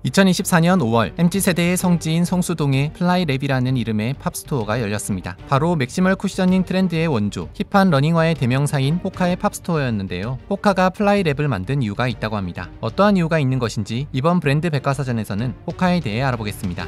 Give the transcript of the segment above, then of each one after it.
2024년 5월 MZ세대의 성지인 성수동에 플라이랩이라는 이름의 팝스토어가 열렸습니다. 바로 맥시멀 쿠셔닝 트렌드의 원조, 힙한 러닝화의 대명사인 호카의 팝스토어였는데요. 호카가 플라이랩을 만든 이유가 있다고 합니다. 어떠한 이유가 있는 것인지 이번 브랜드 백과사전에서는 호카에 대해 알아보겠습니다.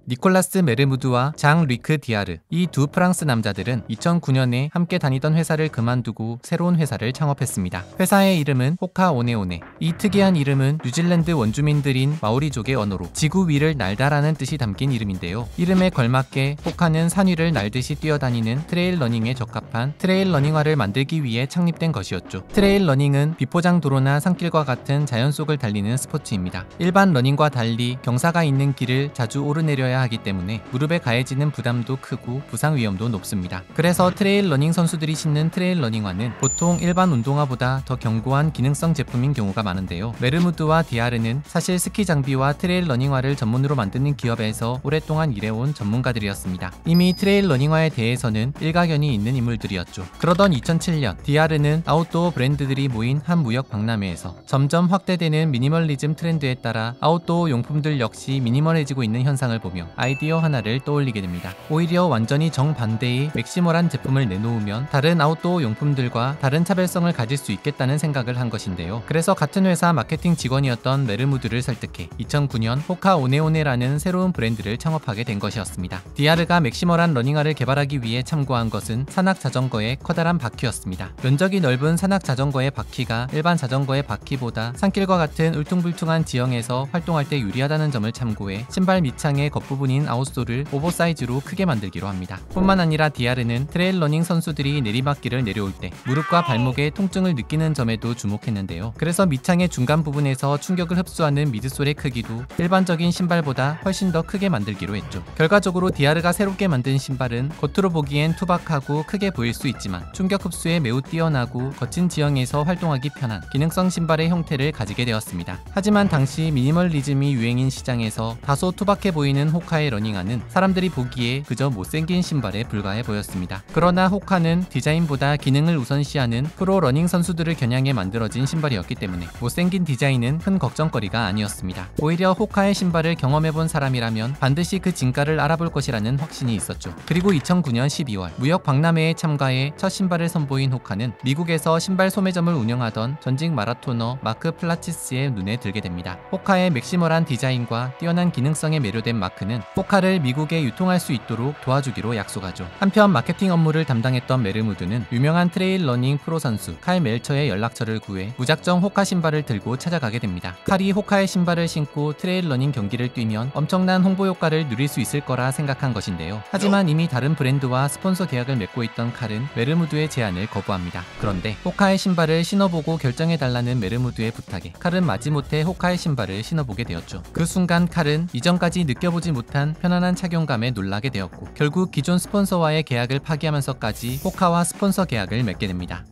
니콜라스 메르무드와 장 루이크 디아르, 이 두 프랑스 남자들은 2009년에 함께 다니던 회사를 그만두고 새로운 회사를 창업했습니다. 회사의 이름은 호카 오네오네. 이 특이한 이름은 뉴질랜드 원주민들인 마오리족의 언어로 지구 위를 날다라는 뜻이 담긴 이름인데요. 이름에 걸맞게 호카는 산 위를 날듯이 뛰어다니는 트레일 러닝에 적합한 트레일 러닝화를 만들기 위해 창립된 것이었죠. 트레일 러닝은 비포장 도로나 산길과 같은 자연 속을 달리는 스포츠입니다. 일반 러닝과 달리 경사가 있는 길을 자주 오르내려야 하기 때문에 무릎에 가해지는 부담도 크고 부상 위험도 높습니다. 그래서 트레일 러닝 선수들이 신는 트레일 러닝화는 보통 일반 운동화보다 더 견고한 기능성 제품인 경우가 많은데요. 메르무드와 디아르는 사실 스키 장비와 트레일 러닝화를 전문으로 만드는 기업에서 오랫동안 일해온 전문가들이었습니다. 이미 트레일 러닝화에 대해서는 일가견이 있는 인물들이었죠. 그러던 2007년 디아르는 아웃도어 브랜드들이 모인 한 무역 박람회에서 점점 확대되는 미니멀리즘 트렌드에 따라 아웃도어 용품들 역시 미니멀해지고 있는 현상을 보며 아이디어 하나를 떠올리게 됩니다. 오히려 완전히 정반대의 맥시멀한 제품을 내놓으면 다른 아웃도어 용품들과 다른 차별성을 가질 수 있겠다는 생각을 한 것인데요. 그래서 같은 회사 마케팅 직원이었던 메르무드를 설득해 2009년 호카 오네오네라는 새로운 브랜드를 창업하게 된 것이었습니다. 디아르가 맥시멀한 러닝화를 개발하기 위해 참고한 것은 산악 자전거의 커다란 바퀴였습니다. 면적이 넓은 산악 자전거의 바퀴가 일반 자전거의 바퀴보다 산길과 같은 울퉁불퉁한 지형에서 활동할 때 유리하다는 점을 참고해 신발 밑창의 겉부분인 아웃솔을 오버사이즈로 크게 만들기로 합니다. 뿐만 아니라 디아르는 트레일 러닝 선수들이 내리막길을 내려올 때 무릎과 발목에 통증을 느끼는 점에도 주목했는데요. 그래서 밑창의 중간 부분에서 충격을 흡수하는 미드솔의 크기도 일반적인 신발보다 훨씬 더 크게 만들기로 했죠. 결과적으로 디아르가 새롭게 만든 신발은 겉으로 보기엔 투박하고 크게 보일 수 있지만 충격 흡수에 매우 뛰어나고 거친 지형에서 활동하기 편한 기능성 신발의 형태를 가지게 되었습니다. 하지만 당시 미니멀리즘이 유행인 시장에서 다소 투박해 보이는 호카의 러닝화는 사람들이 보기에 그저 못생긴 신발에 불과해 보였습니다. 그러나 호카는 디자인보다 기능을 우선시하는 프로 러닝 선수들을 겨냥해 만들어진 신발이었기 때문에 못생긴 디자인은 큰 걱정거리가 아니었습니다. 오히려 호카의 신발을 경험해본 사람이라면 반드시 그 진가를 알아볼 것이라는 확신이 있었죠. 그리고 2009년 12월 무역 박람회에 참가해 첫 신발을 선보인 호카는 미국에서 신발 소매점을 운영하던 전직 마라토너 마크 플라치스의 눈에 들게 됩니다. 호카의 맥시멀한 디자인과 뛰어난 기능성에 매료된 마크는 호카를 미국에 유통할 수 있도록 도와주기로 약속하죠. 한편 마케팅 업무를 담당했던 메르무드는 유명한 트레일 러닝 프로 선수 칼 멜처의 연락처를 구해 무작정 호카 신발을 들고 찾아가게 됩니다. 칼이 호카의 신발을 신고 트레일 러닝 경기를 뛰면 엄청난 홍보 효과를 누릴 수 있을 거라 생각한 것인데요. 하지만 이미 다른 브랜드와 스폰서 계약을 맺고 있던 칼은 메르무드의 제안을 거부합니다. 그런데 호카의 신발을 신어보고 결정해달라는 메르무드의 부탁에 칼은 마지못해 호카의 신발을 신어보게 되었죠. 그 순간 칼은 이전까지 느껴보지 못한 편안한 착용감에 놀라게 되었고 결국 기존 스폰서와의 계약을 파기하면서까지 호카와 스폰서 계약을 맺게 됩니다.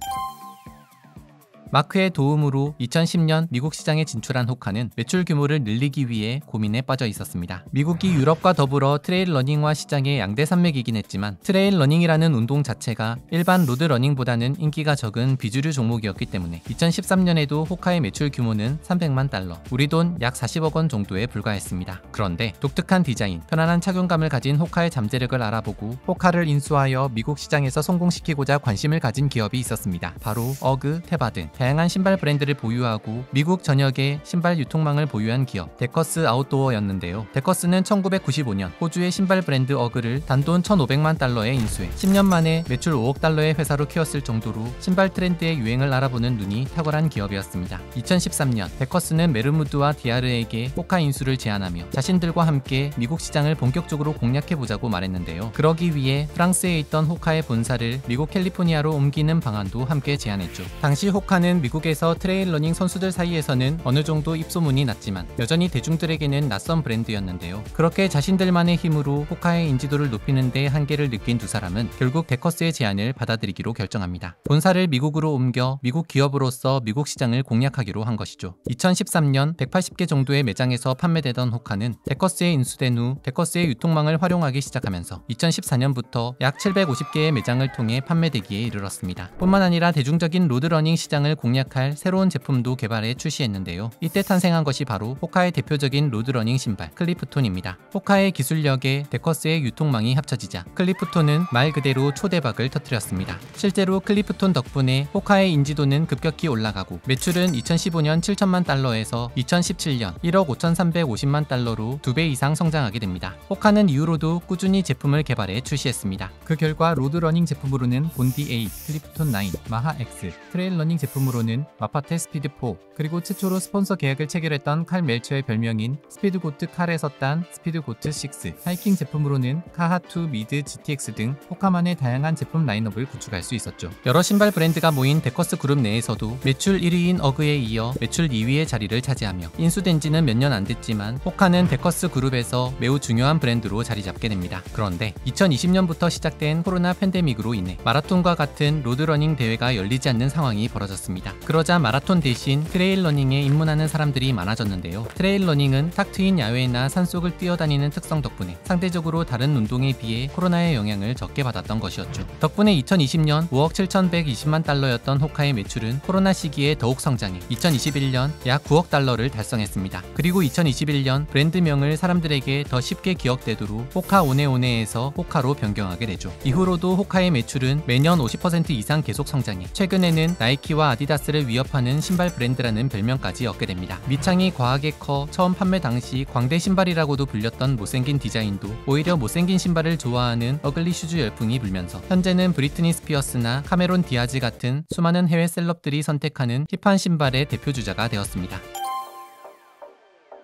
마크의 도움으로 2010년 미국 시장에 진출한 호카는 매출 규모를 늘리기 위해 고민에 빠져 있었습니다. 미국이 유럽과 더불어 트레일 러닝화 시장의 양대 산맥이긴 했지만 트레일 러닝이라는 운동 자체가 일반 로드 러닝보다는 인기가 적은 비주류 종목이었기 때문에 2013년에도 호카의 매출 규모는 300만 달러, 우리 돈 약 40억 원 정도에 불과했습니다. 그런데 독특한 디자인, 편안한 착용감을 가진 호카의 잠재력을 알아보고 호카를 인수하여 미국 시장에서 성공시키고자 관심을 가진 기업이 있었습니다. 바로 어그, 테바 등 다양한 신발 브랜드를 보유하고 미국 전역의 신발 유통망을 보유한 기업 데커스 아웃도어였는데요. 데커스는 1995년 호주의 신발 브랜드 어그를 단돈 1,500만 달러에 인수해 10년 만에 매출 5억 달러의 회사로 키웠을 정도로 신발 트렌드의 유행을 알아보는 눈이 탁월한 기업이었습니다. 2013년 데커스는 메르무드와 디아르에게 호카 인수를 제안하며 자신들과 함께 미국 시장을 본격적으로 공략해보자고 말했는데요. 그러기 위해 프랑스에 있던 호카의 본사를 미국 캘리포니아로 옮기는 방안도 함께 제안했죠. 당시 호카는 미국에서 트레일 러닝 선수들 사이에서는 어느 정도 입소문이 났지만 여전히 대중들에게는 낯선 브랜드였는데요. 그렇게 자신들만의 힘으로 호카의 인지도를 높이는 데 한계를 느낀 두 사람은 결국 데커스의 제안을 받아들이기로 결정합니다. 본사를 미국으로 옮겨 미국 기업으로서 미국 시장을 공략하기로 한 것이죠. 2013년 180개 정도의 매장에서 판매되던 호카는 데커스에 인수된 후 데커스의 유통망을 활용하기 시작하면서 2014년부터 약 750개의 매장을 통해 판매되기에 이르렀습니다. 뿐만 아니라 대중적인 로드러닝 시장을 시장을 공략할 새로운 제품도 개발해 출시했는데요. 이때 탄생한 것이 바로 호카의 대표적인 로드러닝 신발 클리프톤입니다. 호카의 기술력에 데커스의 유통망이 합쳐지자 클리프톤은 말 그대로 초대박을 터뜨렸습니다. 실제로 클리프톤 덕분에 호카의 인지도는 급격히 올라가고 매출은 2015년 7천만 달러에서 2017년 1억 5,350만 달러로 2배 이상 성장하게 됩니다. 호카는 이후로도 꾸준히 제품을 개발해 출시했습니다. 그 결과 로드러닝 제품으로는 본디 8, 클리프톤 9, 마하 X, 트레일 러닝 제품으로는 마파테 스피드 4, 그리고 최초로 스폰서 계약을 체결했던 칼 멜처의 별명인 스피드고트 칼에서 딴 스피드고트 6, 하이킹 제품으로는 카하2 미드 GTX 등 호카만의 다양한 제품 라인업을 구축할 수 있었죠. 여러 신발 브랜드가 모인 데커스 그룹 내에서도 매출 1위인 어그에 이어 매출 2위의 자리를 차지하며 인수된 지는 몇 년 안 됐지만 호카는 데커스 그룹에서 매우 중요한 브랜드로 자리 잡게 됩니다. 그런데 2020년부터 시작된 코로나 팬데믹으로 인해 마라톤과 같은 로드러닝 대회가 열리지 않는 상황이 벌어졌습니다. 그러자 마라톤 대신 트레일 러닝에 입문하는 사람들이 많아졌는데요. 트레일 러닝은 탁 트인 야외나 산속을 뛰어다니는 특성 덕분에 상대적으로 다른 운동에 비해 코로나의 영향을 적게 받았던 것이었죠. 덕분에 2020년 5억 7,120만 달러였던 호카의 매출은 코로나 시기에 더욱 성장해 2021년 약 9억 달러를 달성했습니다. 그리고 2021년 브랜드명을 사람들에게 더 쉽게 기억되도록 호카 오네오네에서 호카로 변경하게 되죠. 이후로도 호카의 매출은 매년 50% 이상 계속 성장해 최근에는 나이키와 아디다스를 위협하는 신발 브랜드라는 별명까지 얻게 됩니다. 밑창이 과하게 커 처음 판매 당시 광대 신발이라고도 불렸던 못생긴 디자인도 오히려 못생긴 신발을 좋아하는 어글리 슈즈 열풍이 불면서 현재는 브리트니 스피어스나 카메론 디아즈 같은 수많은 해외 셀럽들이 선택하는 힙한 신발의 대표주자가 되었습니다.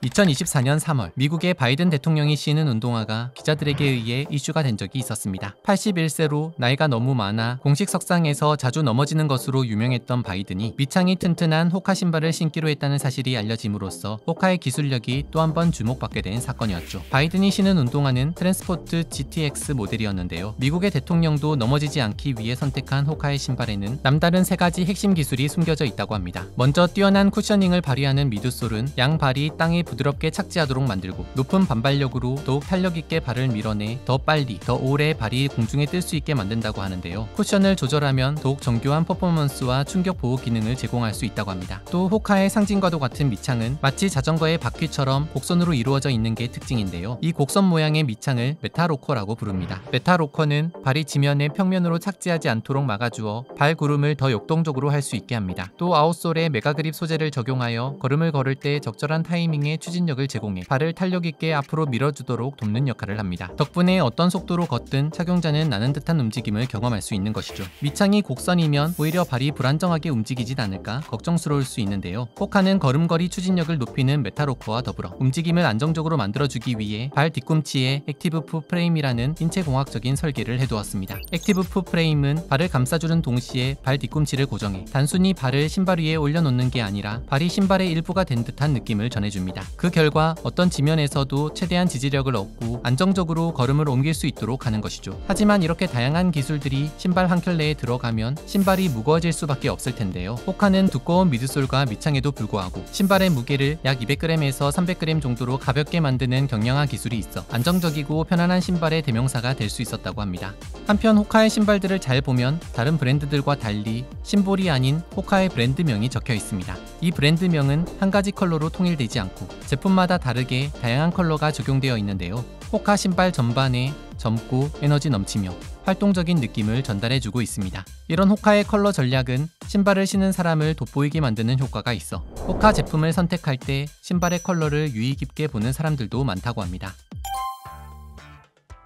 2024년 3월 미국의 바이든 대통령이 신은 운동화가 기자들에게 의해 이슈가 된 적이 있었습니다. 81세로 나이가 너무 많아 공식 석상에서 자주 넘어지는 것으로 유명했던 바이든이 밑창이 튼튼한 호카 신발을 신기로 했다는 사실이 알려짐으로써 호카의 기술력이 또 한 번 주목받게 된 사건이었죠. 바이든이 신은 운동화는 트랜스포트 GTX 모델이었는데요. 미국의 대통령도 넘어지지 않기 위해 선택한 호카의 신발에는 남다른 세 가지 핵심 기술이 숨겨져 있다고 합니다. 먼저 뛰어난 쿠셔닝을 발휘하는 미드솔은 양발이 땅에 부드럽게 착지하도록 만들고 높은 반발력으로 더욱 탄력있게 발을 밀어내 더 빨리, 더 오래 발이 공중에 뜰 수 있게 만든다고 하는데요. 쿠션을 조절하면 더욱 정교한 퍼포먼스와 충격 보호 기능을 제공할 수 있다고 합니다. 또 호카의 상징과도 같은 밑창은 마치 자전거의 바퀴처럼 곡선으로 이루어져 있는 게 특징인데요. 이 곡선 모양의 밑창을 메타로커라고 부릅니다. 메타로커는 발이 지면에 평면으로 착지하지 않도록 막아주어 발 구름을 더 역동적으로 할 수 있게 합니다. 또 아웃솔에 메가그립 소재를 적용하여 걸음을 걸을 때 적절한 타이밍에 추진력을 제공해 발을 탄력있게 앞으로 밀어주도록 돕는 역할을 합니다. 덕분에 어떤 속도로 걷든 착용자는 나는 듯한 움직임을 경험할 수 있는 것이죠. 밑창이 곡선이면 오히려 발이 불안정하게 움직이진 않을까 걱정스러울 수 있는데요. 호카는 걸음걸이 추진력을 높이는 메타로커와 더불어 움직임을 안정적으로 만들어주기 위해 발 뒤꿈치에 액티브풋 프레임이라는 인체공학적인 설계를 해두었습니다. 액티브풋 프레임은 발을 감싸주는 동시에 발 뒤꿈치를 고정해 단순히 발을 신발 위에 올려놓는 게 아니라 발이 신발의 일부가 된 듯한 느낌을 전해줍니다. 그 결과 어떤 지면에서도 최대한 지지력을 얻고 안정적으로 걸음을 옮길 수 있도록 하는 것이죠. 하지만 이렇게 다양한 기술들이 신발 한 켤레에 들어가면 신발이 무거워질 수밖에 없을 텐데요. 호카는 두꺼운 미드솔과 밑창에도 불구하고 신발의 무게를 약 200g에서 300g 정도로 가볍게 만드는 경량화 기술이 있어 안정적이고 편안한 신발의 대명사가 될 수 있었다고 합니다. 한편 호카의 신발들을 잘 보면 다른 브랜드들과 달리 심볼이 아닌 호카의 브랜드명이 적혀 있습니다. 이 브랜드명은 한 가지 컬러로 통일되지 않고 제품마다 다르게 다양한 컬러가 적용되어 있는데요. 호카 신발 전반에 젊고 에너지 넘치며 활동적인 느낌을 전달해주고 있습니다. 이런 호카의 컬러 전략은 신발을 신은 사람을 돋보이게 만드는 효과가 있어 호카 제품을 선택할 때 신발의 컬러를 유의 깊게 보는 사람들도 많다고 합니다.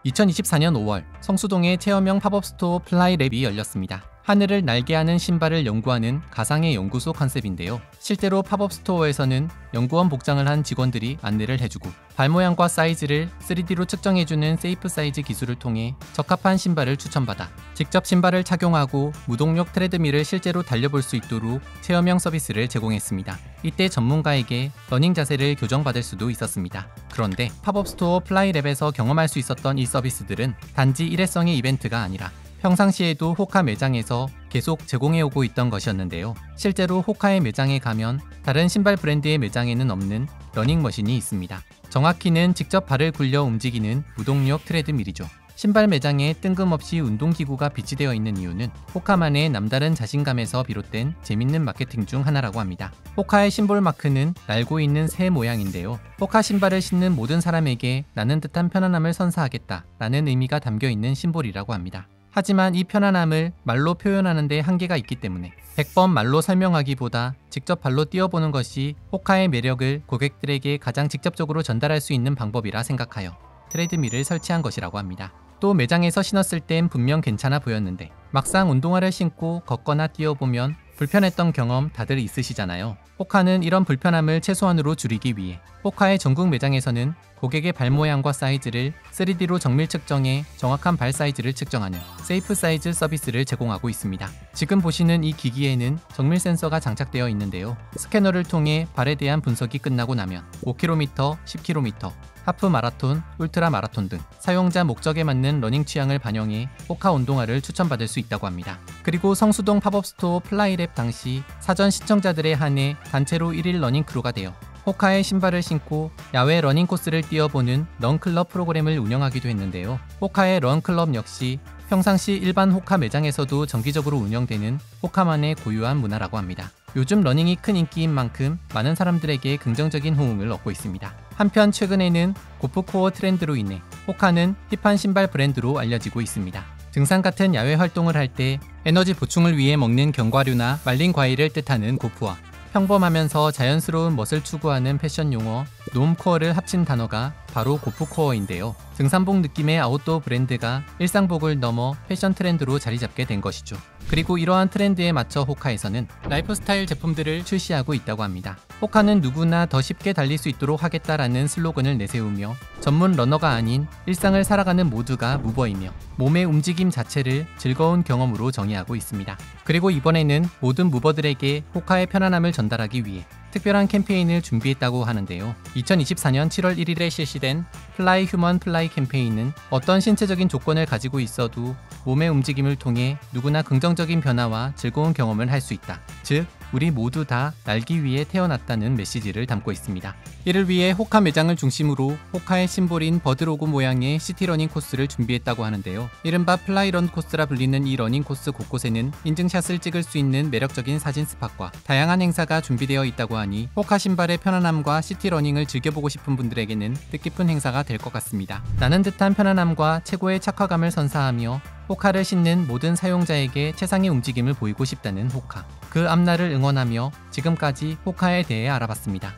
2024년 5월 성수동의 체험형 팝업 스토어 플라이랩이 열렸습니다. 하늘을 날게 하는 신발을 연구하는 가상의 연구소 컨셉인데요. 실제로 팝업 스토어에서는 연구원 복장을 한 직원들이 안내를 해주고 발 모양과 사이즈를 3D로 측정해주는 세이프 사이즈 기술을 통해 적합한 신발을 추천받아 직접 신발을 착용하고 무동력 트레드밀을 실제로 달려볼 수 있도록 체험형 서비스를 제공했습니다. 이때 전문가에게 러닝 자세를 교정받을 수도 있었습니다. 그런데 팝업 스토어 플라이랩에서 경험할 수 있었던 이 서비스들은 단지 일회성의 이벤트가 아니라 평상시에도 호카 매장에서 계속 제공해오고 있던 것이었는데요. 실제로 호카의 매장에 가면 다른 신발 브랜드의 매장에는 없는 러닝머신이 있습니다. 정확히는 직접 발을 굴려 움직이는 무동력 트레드밀이죠. 신발 매장에 뜬금없이 운동기구가 비치되어 있는 이유는 호카만의 남다른 자신감에서 비롯된 재밌는 마케팅 중 하나라고 합니다. 호카의 심볼 마크는 날고 있는 새 모양인데요. 호카 신발을 신는 모든 사람에게 나는 듯한 편안함을 선사하겠다 라는 의미가 담겨 있는 심볼이라고 합니다. 하지만 이 편안함을 말로 표현하는 데 한계가 있기 때문에 100번 말로 설명하기보다 직접 발로 뛰어보는 것이 호카의 매력을 고객들에게 가장 직접적으로 전달할 수 있는 방법이라 생각하여 트레드밀을 설치한 것이라고 합니다. 또 매장에서 신었을 땐 분명 괜찮아 보였는데 막상 운동화를 신고 걷거나 뛰어보면 불편했던 경험 다들 있으시잖아요. 호카는 이런 불편함을 최소한으로 줄이기 위해 호카의 전국 매장에서는 고객의 발 모양과 사이즈를 3D로 정밀 측정해 정확한 발 사이즈를 측정하는 세이프 사이즈 서비스를 제공하고 있습니다. 지금 보시는 이 기기에는 정밀 센서가 장착되어 있는데요. 스캐너를 통해 발에 대한 분석이 끝나고 나면 5km, 10km, 하프 마라톤, 울트라 마라톤 등 사용자 목적에 맞는 러닝 취향을 반영해 호카 운동화를 추천받을 수 있다고 합니다. 그리고 성수동 팝업 스토어 플라이랩 당시 사전 신청자들에 한해 단체로 1일 러닝 크루가 되어 호카의 신발을 신고 야외 러닝 코스를 뛰어보는 런클럽 프로그램을 운영하기도 했는데요. 호카의 런클럽 역시 평상시 일반 호카 매장에서도 정기적으로 운영되는 호카만의 고유한 문화라고 합니다. 요즘 러닝이 큰 인기인 만큼 많은 사람들에게 긍정적인 호응을 얻고 있습니다. 한편 최근에는 고프코어 트렌드로 인해 호카는 힙한 신발 브랜드로 알려지고 있습니다. 등산 같은 야외 활동을 할 때 에너지 보충을 위해 먹는 견과류나 말린 과일을 뜻하는 고프와 평범하면서 자연스러운 멋을 추구하는 패션 용어 놈코어를 합친 단어가 바로 고프코어인데요. 등산복 느낌의 아웃도어 브랜드가 일상복을 넘어 패션 트렌드로 자리 잡게 된 것이죠. 그리고 이러한 트렌드에 맞춰 호카에서는 라이프스타일 제품들을 출시하고 있다고 합니다. 호카는 누구나 더 쉽게 달릴 수 있도록 하겠다라는 슬로건을 내세우며 전문 러너가 아닌 일상을 살아가는 모두가 무버이며 몸의 움직임 자체를 즐거운 경험으로 정의하고 있습니다. 그리고 이번에는 모든 무버들에게 호카의 편안함을 전달하기 위해 특별한 캠페인을 준비했다고 하는데요. 2024년 7월 1일에 실시된 플라이 휴먼 플라이 캠페인은 어떤 신체적인 조건을 가지고 있어도 몸의 움직임을 통해 누구나 긍정적인 변화와 즐거운 경험을 할 수 있다. 즉, 우리 모두 다 날기 위해 태어났다는 메시지를 담고 있습니다. 이를 위해 호카 매장을 중심으로 호카의 심볼인 버드로고 모양의 시티러닝 코스를 준비했다고 하는데요. 이른바 플라이런 코스라 불리는 이 러닝 코스 곳곳에는 인증샷을 찍을 수 있는 매력적인 사진 스팟과 다양한 행사가 준비되어 있다고 하니 호카 신발의 편안함과 시티러닝을 즐겨보고 싶은 분들에게는 뜻깊은 행사가 될 것 같습니다. 나는 듯한 편안함과 최고의 착화감을 선사하며 호카를 신는 모든 사용자에게 최상의 움직임을 보이고 싶다는 호카. 그 앞날을 응원하며 지금까지 호카에 대해 알아봤습니다.